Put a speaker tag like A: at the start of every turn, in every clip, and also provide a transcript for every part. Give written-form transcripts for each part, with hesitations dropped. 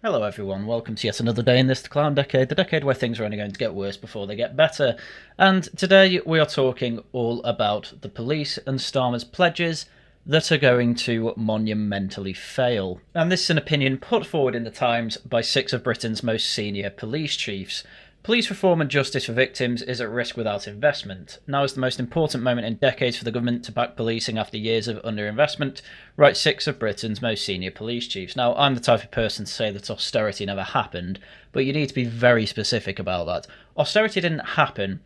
A: Hello everyone, welcome to yet another day in this clown decade, the decade where things are only going to get worse before they get better. And today we are talking all about the police and Starmer's pledges that are going to monumentally fail. And this is an opinion put forward in the Times by 6 of Britain's most senior police chiefs. Police reform and justice for victims is at risk without investment. Now is the most important moment in decades for the government to back policing after years of underinvestment, write 6 of Britain's most senior police chiefs. Now, I'm the type of person to say that austerity never happened, but you need to be very specific about that. Austerity didn't happen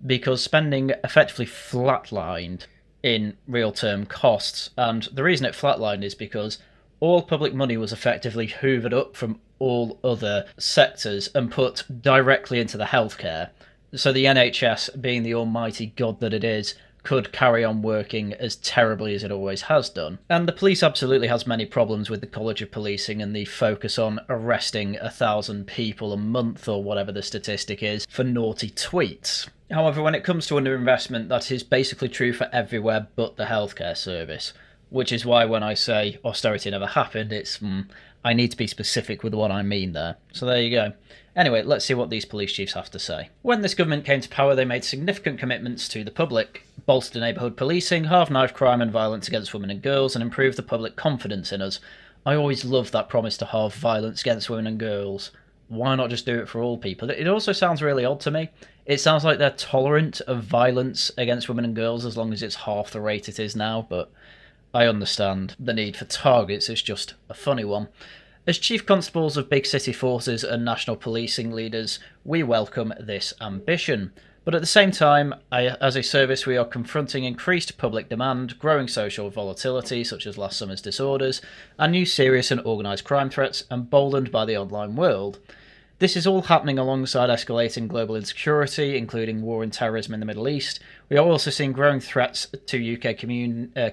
A: because spending effectively flatlined in real term costs, and the reason it flatlined is because all public money was effectively hoovered up from all other sectors and put directly into the healthcare. So the NHS, being the almighty god that it is, could carry on working as terribly as it always has done. And the police absolutely has many problems with the College of Policing and the focus on arresting 1,000 people a month or whatever the statistic is for naughty tweets. However, when it comes to underinvestment, that is basically true for everywhere but the healthcare service. Which is why when I say austerity never happened, I need to be specific with what I mean there. So there you go. Anyway, let's see what these police chiefs have to say. When this government came to power, they made significant commitments to the public, bolster neighbourhood policing, halve knife crime and violence against women and girls, and improve the public confidence in us. I always love that promise to halve violence against women and girls. Why not just do it for all people? It also sounds really odd to me. It sounds like they're tolerant of violence against women and girls as long as it's half the rate it is now, but I understand the need for targets, it's just a funny one. As chief constables of big city forces and national policing leaders, we welcome this ambition. But at the same time, as a service, we are confronting increased public demand, growing social volatility, such as last summer's disorders, and new serious and organised crime threats, emboldened by the online world. This is all happening alongside escalating global insecurity, including war and terrorism in the Middle East. We are also seeing growing threats to UK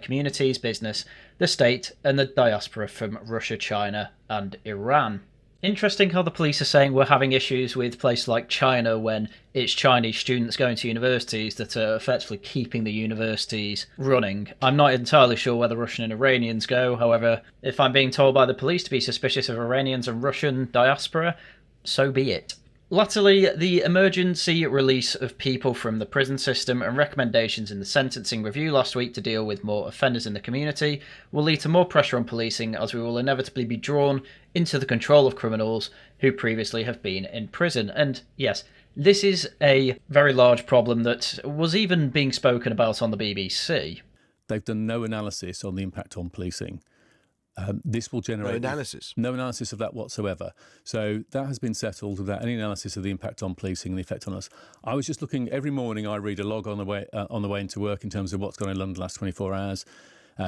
A: communities, business, the state, and the diaspora from Russia, China, and Iran. Interesting how the police are saying we're having issues with places like China when it's Chinese students going to universities that are effectively keeping the universities running. I'm not entirely sure where the Russian and Iranians go, however, if I'm being told by the police to be suspicious of Iranians and Russian diaspora, so be it. Latterly, the emergency release of people from the prison system and recommendations in the sentencing review last week to deal with more offenders in the community will lead to more pressure on policing, as we will inevitably be drawn into the control of criminals who previously have been in prison. And yes, this is a very large problem that was even being spoken about on the BBC.
B: They've done no analysis on the impact on policing. This will generate no analysis of that whatsoever. So that has been settled without any analysis of the impact on policing and the effect on us. I was just looking every morning. I read a log on the way into work in terms of what's gone on in London the last 24 hours.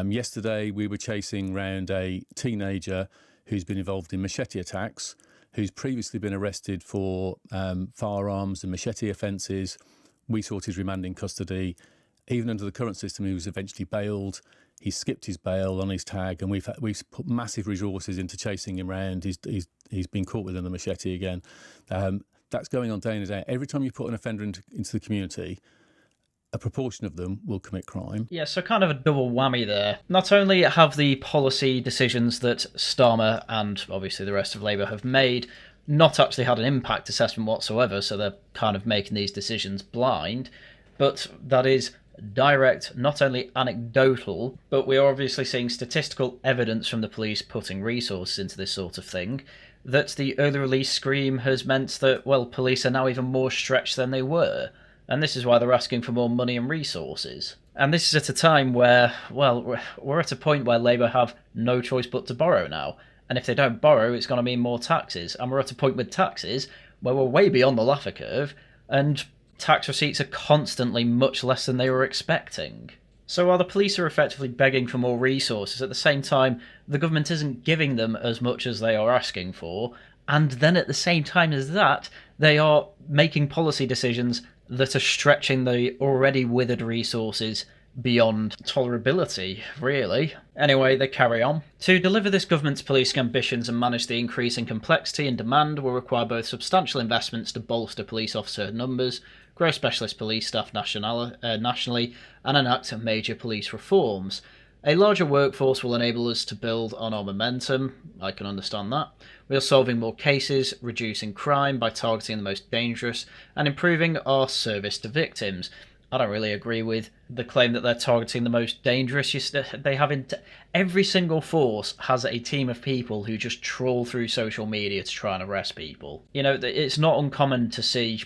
B: Yesterday we were chasing round a teenager who's been involved in machete attacks, who's previously been arrested for firearms and machete offences. We sought his remand in custody. Even under the current system, he was eventually bailed. He skipped his bail on his tag, and we've put massive resources into chasing him around. He's been caught with a machete again. That's going on day in and day out. Every time you put an offender into the community, a proportion of them will commit crime.
A: Yeah, so kind of a double whammy there. Not only have the policy decisions that Starmer and obviously the rest of Labour have made not actually had an impact assessment whatsoever, so they're kind of making these decisions blind, but that is direct, not only anecdotal, but we are obviously seeing statistical evidence from the police putting resources into this sort of thing, that the early release scream has meant that, well, police are now even more stretched than they were, and this is why they're asking for more money and resources. And this is at a time where, well, we're at a point where Labour have no choice but to borrow now, and if they don't borrow, it's going to mean more taxes, and we're at a point with taxes where we're way beyond the Laffer curve, and tax receipts are constantly much less than they were expecting. So while the police are effectively begging for more resources, at the same time, the government isn't giving them as much as they are asking for, and then at the same time as that, they are making policy decisions that are stretching the already withered resources beyond tolerability, really. Anyway, they carry on. To deliver this government's policing ambitions and manage the increasing complexity and demand will require both substantial investments to bolster police officer numbers, grow specialist police staff nationally, and enact major police reforms. A larger workforce will enable us to build on our momentum. I can understand that. We are solving more cases, reducing crime by targeting the most dangerous, and improving our service to victims. I don't really agree with the claim that they're targeting the most dangerous. They have every single force has a team of people who just trawl through social media to try and arrest people. You know, it's not uncommon to see,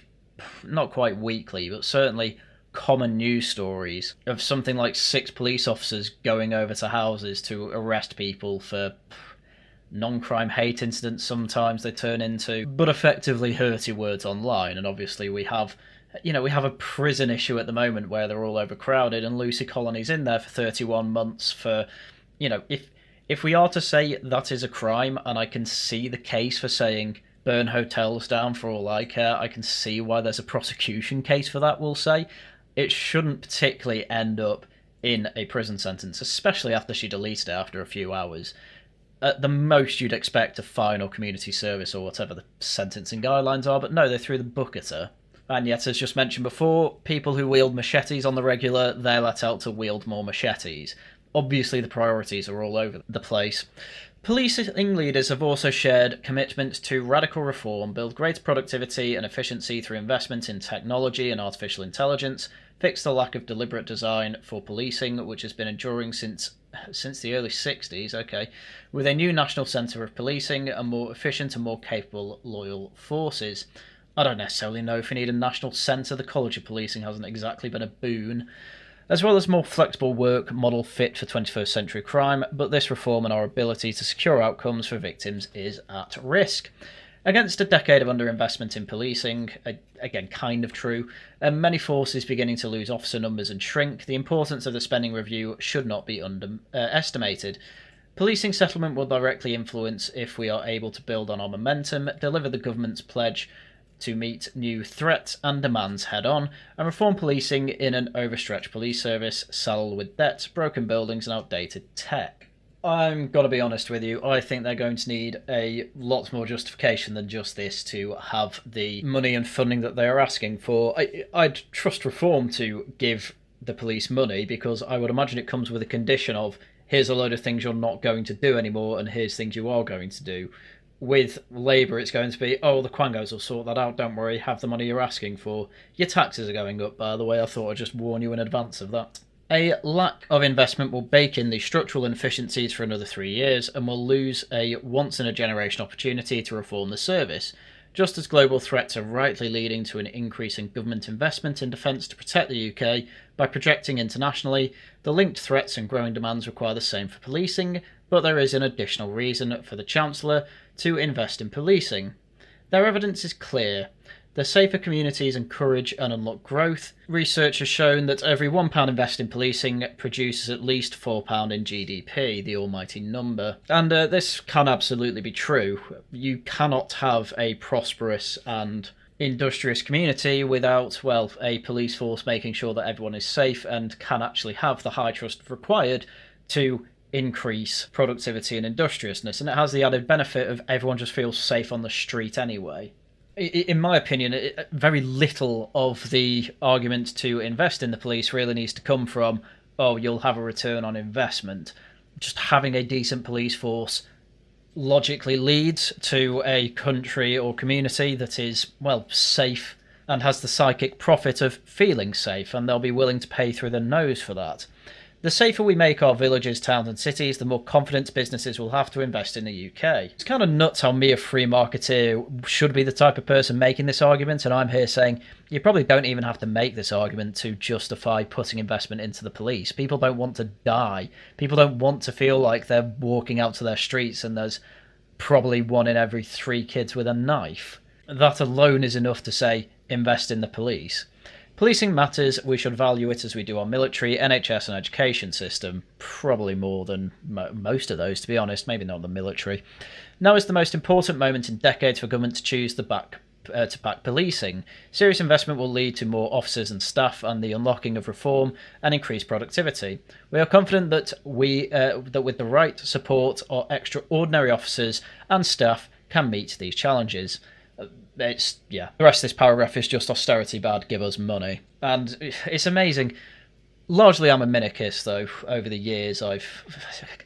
A: not quite weekly, but certainly common news stories of something like 6 police officers going over to houses to arrest people for non-crime hate incidents. Sometimes they turn into, but effectively hurty words online. And obviously we have a prison issue at the moment where they're all overcrowded, and Lucy Colony's in there for 31 months for, if we are to say that is a crime, and I can see the case for saying burn hotels down for all I care, I can see why there's a prosecution case for that, we'll say, it shouldn't particularly end up in a prison sentence, especially after she deleted it after a few hours. At the most, you'd expect a fine or community service or whatever the sentencing guidelines are, but no, they threw the book at her. And yet, as just mentioned before, people who wield machetes on the regular, they're let out to wield more machetes. Obviously, the priorities are all over the place. Policing leaders have also shared commitments to radical reform, build greater productivity and efficiency through investment in technology and artificial intelligence, fix the lack of deliberate design for policing, which has been enduring since the early 60s, with a new national centre of policing and more efficient and more capable loyal forces. I don't necessarily know if we need a national centre. The College of Policing hasn't exactly been a boon. As well as more flexible work model fit for 21st century crime, but this reform and our ability to secure outcomes for victims is at risk. Against a decade of underinvestment in policing, again kind of true, and many forces beginning to lose officer numbers and shrink, the importance of the spending review should not be underestimated. Policing settlement will directly influence if we are able to build on our momentum, deliver the government's pledge to meet new threats and demands head-on, and reform policing in an overstretched police service, saddled with debts, broken buildings and outdated tech. I'm got to be honest with you, I think they're going to need a lot more justification than just this to have the money and funding that they are asking for. I'd trust reform to give the police money, because I would imagine it comes with a condition of, here's a load of things you're not going to do anymore, and here's things you are going to do. With Labour, it's going to be, oh, the Quangos will sort that out, don't worry, have the money you're asking for. Your taxes are going up, by the way, I thought I'd just warn you in advance of that. A lack of investment will bake in the structural inefficiencies for another 3 years, and will lose a once-in-a-generation opportunity to reform the service. Just as global threats are rightly leading to an increase in government investment in defence to protect the UK by projecting internationally, the linked threats and growing demands require the same for policing, but there is an additional reason for the Chancellor to invest in policing. Their evidence is clear. The safer communities encourage and unlock growth. Research has shown that every £1 invested in policing produces at least £4 in GDP, the almighty number. And this can absolutely be true. You cannot have a prosperous and industrious community without, well, a police force making sure that everyone is safe and can actually have the high trust required to increase productivity and industriousness. And it has the added benefit of everyone just feels safe on the street anyway. In my opinion, very little of the argument to invest in the police really needs to come from, oh, you'll have a return on investment. Just having a decent police force logically leads to a country or community that is, well, safe and has the psychic profit of feeling safe, and they'll be willing to pay through their nose for that. The safer we make our villages, towns and cities, the more confidence businesses will have to invest in the UK. It's kind of nuts how me, a free marketeer, should be the type of person making this argument, and I'm here saying you probably don't even have to make this argument to justify putting investment into the police. People don't want to die. People don't want to feel like they're walking out to their streets and there's probably 1 in every 3 kids with a knife. That alone is enough to say, invest in the police. Policing matters, we should value it as we do our military, NHS and education system. Probably more than most of those, to be honest, maybe not the military. Now is the most important moment in decades for government to choose to back policing. Serious investment will lead to more officers and staff and the unlocking of reform and increased productivity. We are confident that with the right support, our extraordinary officers and staff can meet these challenges. The rest of this paragraph is just austerity bad, give us money. And it's amazing. Largely, I'm a minarchist, though. Over the years, I've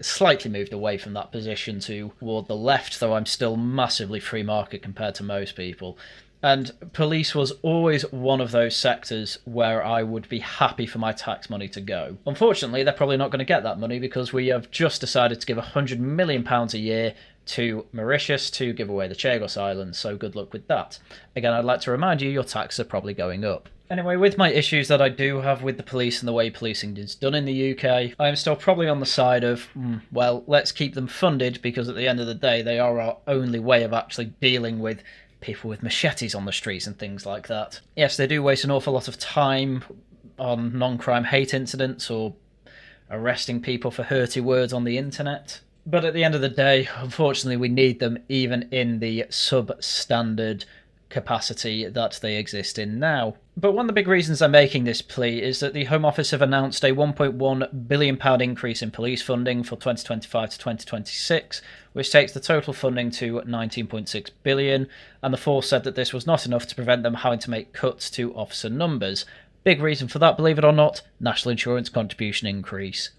A: slightly moved away from that position toward the left, though I'm still massively free market compared to most people. And police was always one of those sectors where I would be happy for my tax money to go. Unfortunately, they're probably not going to get that money because we have just decided to give £100 million a year to Mauritius to give away the Chagos Islands, so good luck with that. Again, I'd like to remind you, your taxes are probably going up. Anyway, with my issues that I do have with the police and the way policing is done in the UK, I am still probably on the side of, well, let's keep them funded because at the end of the day, they are our only way of actually dealing with people with machetes on the streets and things like that. Yes, they do waste an awful lot of time on non-crime hate incidents or arresting people for hurty words on the internet. But at the end of the day, unfortunately, we need them even in the substandard capacity that they exist in now. But one of the big reasons I'm making this plea is that the Home Office have announced a £1.1 billion increase in police funding for 2025 to 2026, which takes the total funding to £19.6 billion, and the force said that this was not enough to prevent them having to make cuts to officer numbers. Big reason for that, believe it or not, national insurance contribution increase.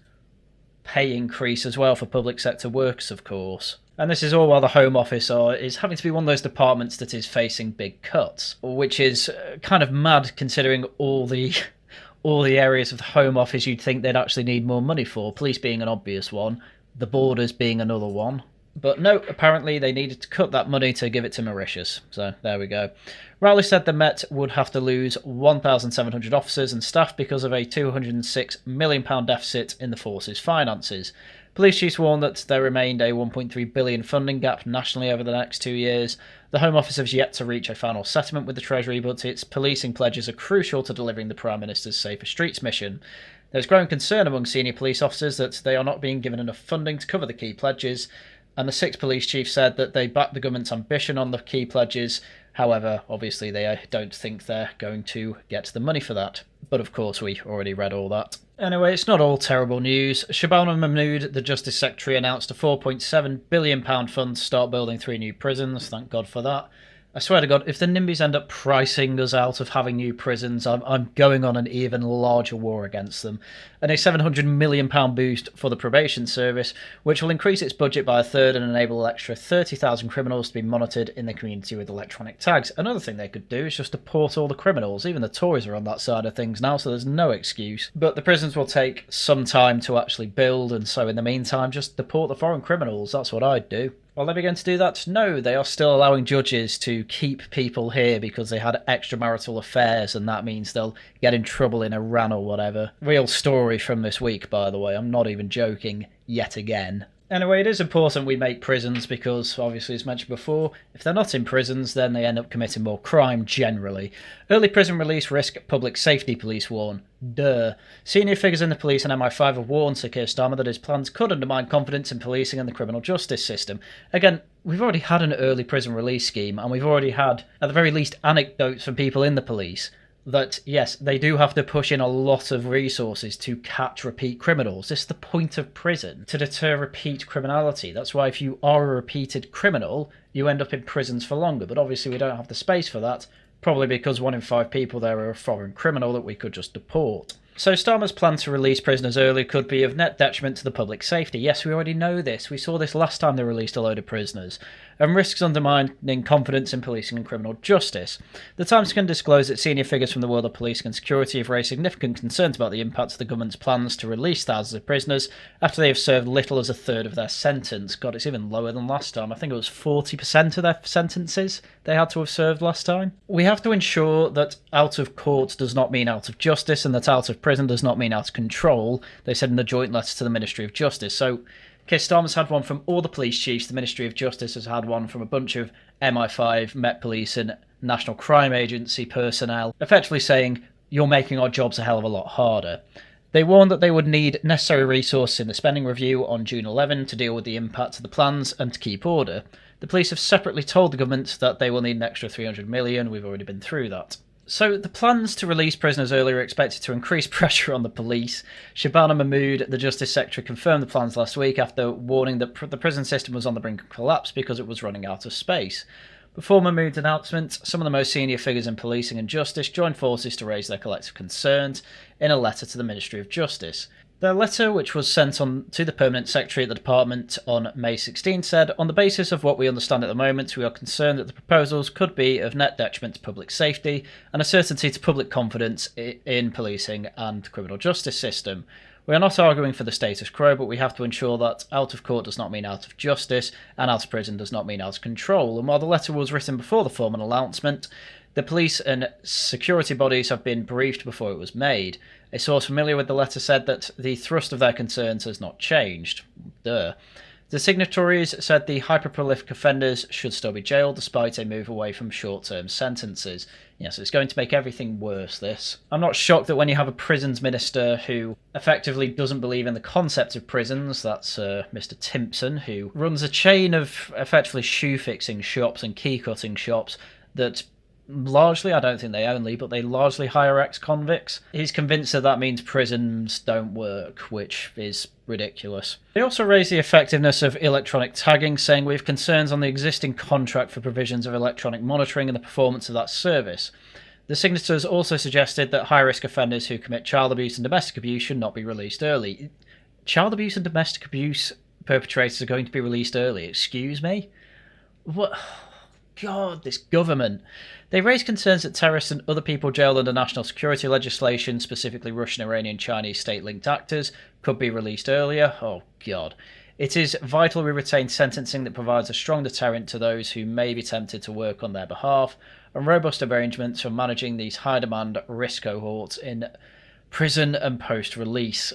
A: Pay increase as well for public sector workers, of course. And this is all while the Home Office is having to be one of those departments that is facing big cuts, which is kind of mad considering all the areas of the Home Office you'd think they'd actually need more money for, police being an obvious one, the borders being another one. But no, apparently they needed to cut that money to give it to Mauritius. So there we go. Rowley said the Met would have to lose 1,700 officers and staff because of a £206 million deficit in the force's finances. Police chiefs warned that there remained a £1.3 billion funding gap nationally over the next 2 years. The Home Office has yet to reach a final settlement with the Treasury, but its policing pledges are crucial to delivering the Prime Minister's Safer Streets mission. There's growing concern among senior police officers that they are not being given enough funding to cover the key pledges, and the 6 police chiefs said that they back the government's ambition on the key pledges. However, obviously they don't think they're going to get the money for that. But of course, we already read all that. Anyway, it's not all terrible news. Shabana Mahmood, the Justice Secretary, announced a £4.7 billion fund to start building 3 new prisons. Thank God for that. I swear to God, if the NIMBYs end up pricing us out of having new prisons, I'm going on an even larger war against them. And a £700 million boost for the probation service, which will increase its budget by a third and enable an extra 30,000 criminals to be monitored in the community with electronic tags. Another thing they could do is just deport all the criminals. Even the Tories are on that side of things now, so there's no excuse. But the prisons will take some time to actually build, and so in the meantime, just deport the foreign criminals. That's what I'd do. Are they going to do that? No, they are still allowing judges to keep people here because they had extramarital affairs, and that means they'll get in trouble in Iran or whatever. Real story from this week, by the way. I'm not even joking yet again. Anyway, it is important we make prisons because, obviously, as mentioned before, if they're not in prisons, then they end up committing more crime generally. Early prison release risk public safety, police warn. Duh. Senior figures in the police and MI5 have warned Sir Keir Starmer that his plans could undermine confidence in policing and the criminal justice system. Again, we've already had an early prison release scheme, and we've already had, at the very least, anecdotes from people in the police that, yes, they do have to push in a lot of resources to catch repeat criminals. This is the point of prison, to deter repeat criminality. That's why if you are a repeated criminal, you end up in prisons for longer. But obviously we don't have the space for that, probably because 1 in 5 people there are a foreign criminal that we could just deport. So Starmer's plan to release prisoners early could be of net detriment to the public safety. Yes, we already know this. We saw this last time they released a load of prisoners. And risks undermining confidence in policing and criminal justice. The Times can disclose that senior figures from the world of policing and security have raised significant concerns about the impact of the government's plans to release thousands of prisoners after they have served little as a third of their sentence. God, it's even lower than last time. I think it was 40% of their sentences they had to have served last time. We have to ensure that out of court does not mean out of justice, and that out of prison does not mean out of control, they said in the joint letter to the Ministry of Justice. So Keir Starmer's had one from all the police chiefs, the Ministry of Justice has had one from a bunch of MI5, Met Police and National Crime Agency personnel, effectively saying, you're making our jobs a hell of a lot harder. They warned that they would need necessary resources in the spending review on June 11 to deal with the impact of the plans and to keep order. The police have separately told the government that they will need an extra 300 million, we've already been through that. So the plans to release prisoners early are expected to increase pressure on the police. Shabana Mahmood, the Justice Secretary, confirmed the plans last week after warning that the prison system was on the brink of collapse because it was running out of space. Before Mahmood's announcement, some of the most senior figures in policing and justice joined forces to raise their collective concerns in a letter to the Ministry of Justice. Their letter, which was sent on to the Permanent Secretary at the Department on May 16, said, "On the basis of what we understand at the moment, we are concerned that the proposals could be of net detriment to public safety and a certainty to public confidence in policing and the criminal justice system. We are not arguing for the status quo, but we have to ensure that out of court does not mean out of justice, and out of prison does not mean out of control." And while the letter was written before the formal announcement, the police and security bodies have been briefed before it was made. A source familiar with the letter said that the thrust of their concerns has not changed. The signatories said the hyper-prolific offenders should still be jailed despite a move away from short-term sentences. Yes, it's going to make everything worse, this. I'm not shocked that when you have a prisons minister who effectively doesn't believe in the concept of prisons, that's Mr. Timpson, who runs a chain of effectively shoe-fixing shops and key-cutting shops that largely, I don't think they only, but they largely hire ex-convicts. He's convinced that that means prisons don't work, which is ridiculous. They also raised the effectiveness of electronic tagging, saying we have concerns on the existing contract for provisions of electronic monitoring and the performance of that service. The signatories also suggested that high-risk offenders who commit child abuse and domestic abuse should not be released early. Child abuse and domestic abuse perpetrators are going to be released early, excuse me? What? God, this government. They raised concerns that terrorists and other people jailed under national security legislation, specifically Russian, Iranian, Chinese state-linked actors, could be released earlier. Oh, God. It is vital we retain sentencing that provides a strong deterrent to those who may be tempted to work on their behalf, and robust arrangements for managing these high-demand risk cohorts in prison and post-release.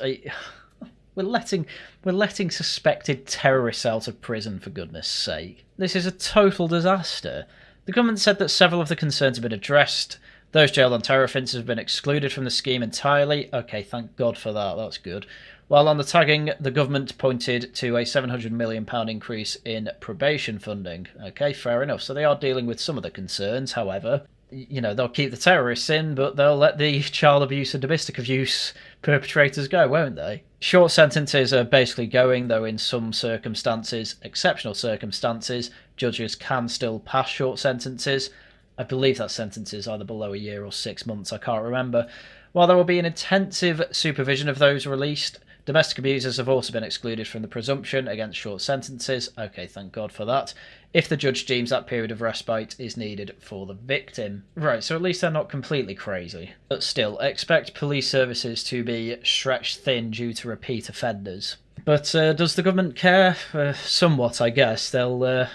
A: We're letting suspected terrorists out of prison, for goodness sake. This is a total disaster. The government said that several of the concerns have been addressed. Those jailed on terror offences have been excluded from the scheme entirely. Okay, thank God for that, that's good. While on the tagging, the government pointed to a £700 million increase in probation funding. Okay, fair enough. So they are dealing with some of the concerns, however. You know, they'll keep the terrorists in, but they'll let the child abuse and domestic abuse perpetrators go, won't they? Short sentences are basically going, though in some circumstances, exceptional circumstances, judges can still pass short sentences. I believe that sentences either below a year or 6 months, I can't remember. While there will be an intensive supervision of those released, domestic abusers have also been excluded from the presumption against short sentences. Okay, thank God for that. If the judge deems that period of respite is needed for the victim. Right, so at least they're not completely crazy. But still, expect police services to be stretched thin due to repeat offenders. But does the government care? Somewhat, I guess. They'll,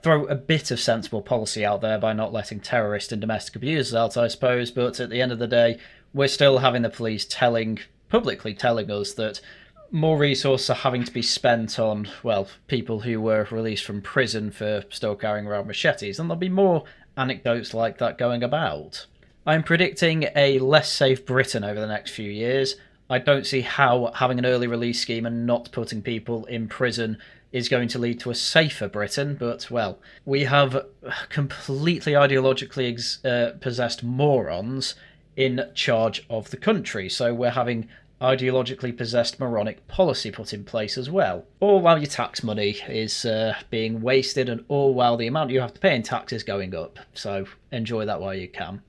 A: throw a bit of sensible policy out there by not letting terrorists and domestic abusers out, I suppose, but at the end of the day, we're still having the police publicly telling us that more resources are having to be spent on, people who were released from prison for still carrying around machetes, and there'll be more anecdotes like that going about. I'm predicting a less safe Britain over the next few years. I don't see how having an early release scheme and not putting people in prison is going to lead to a safer Britain, but, we have completely ideologically possessed morons in charge of the country, so we're having ideologically possessed moronic policy put in place as well. All while your tax money is being wasted, and all while the amount you have to pay in tax is going up, so enjoy that while you can.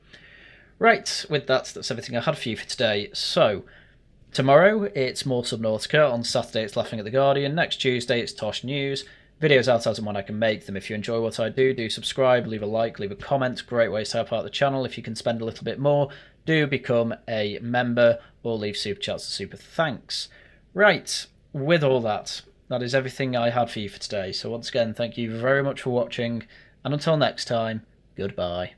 A: Right, with that's everything I had for you for today. So, tomorrow it's more Subnautica, on Saturday it's Laughing at the Guardian, next Tuesday it's Tosh News. Videos out as and when I can make them. If you enjoy what I do subscribe, leave a like, leave a comment. Great ways to help out the channel. If you can spend a little bit more, do become a member or leave super chats or super thanks. Right, with all that, that is everything I had for you for today. So once again, thank you very much for watching, and until next time, goodbye.